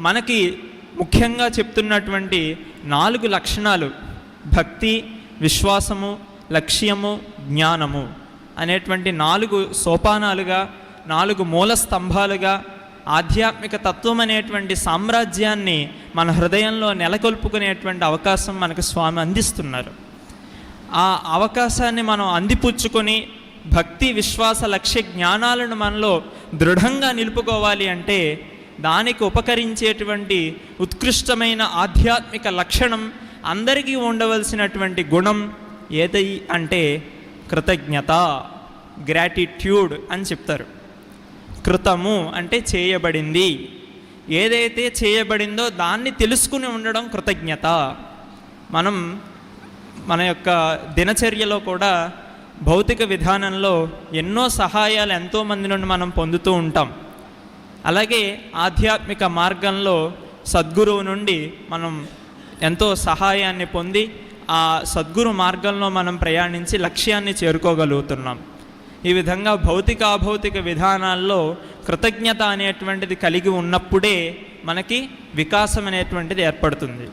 మనకి ముఖ్యంగా చెప్తున్నటువంటి 4 లక్షణాలు భక్తి, విశ్వాసము, లక్ష్యము, జ్ఞానము అనేటువంటి 4 సోపానాలుగా, 4 మూల స్తంభాలుగా ఆధ్యాత్మిక తత్వం అనేటువంటి సామ్రాజ్యాన్ని మన హృదయంలో నెలకొల్పుకునేటువంటి అవకాశం మనకు స్వామి అందిస్తున్నారు. ఆ అవకాశాన్ని మనం అందిపుచ్చుకొని భక్తి, విశ్వాస, లక్ష్య జ్ఞానాలను మనలో దృఢంగా నిలుపుకోవాలి అంటే దానికి ఉపకరించేటువంటి ఉత్కృష్టమైన ఆధ్యాత్మిక లక్షణం, అందరికీ ఉండవలసినటువంటి గుణం ఏదై అంటే కృతజ్ఞత, గ్రాటిట్యూడ్ అని చెప్తారు. కృతము అంటే చేయబడింది, ఏదైతే చేయబడిందో దాన్ని తెలుసుకుని ఉండడం కృతజ్ఞత. మనం మన యొక్క దినచర్యలో కూడా భౌతిక విధానంలో ఎన్నో సహాయాలు ఎంతోమంది నుండి మనం పొందుతూ ఉంటాం. అలాగే ఆధ్యాత్మిక మార్గంలో సద్గురువు నుండి మనం ఎంతో సహాయాన్ని పొంది ఆ సద్గురు మార్గంలో మనం ప్రయాణించి లక్ష్యాన్ని చేరుకోగలుగుతున్నాం. ఈ విధంగా భౌతిక అభౌతిక విధానాల్లో కృతజ్ఞత అనేటువంటిది కలిగి ఉన్నప్పుడే మనకి వికాసం అనేటువంటిది ఏర్పడుతుంది.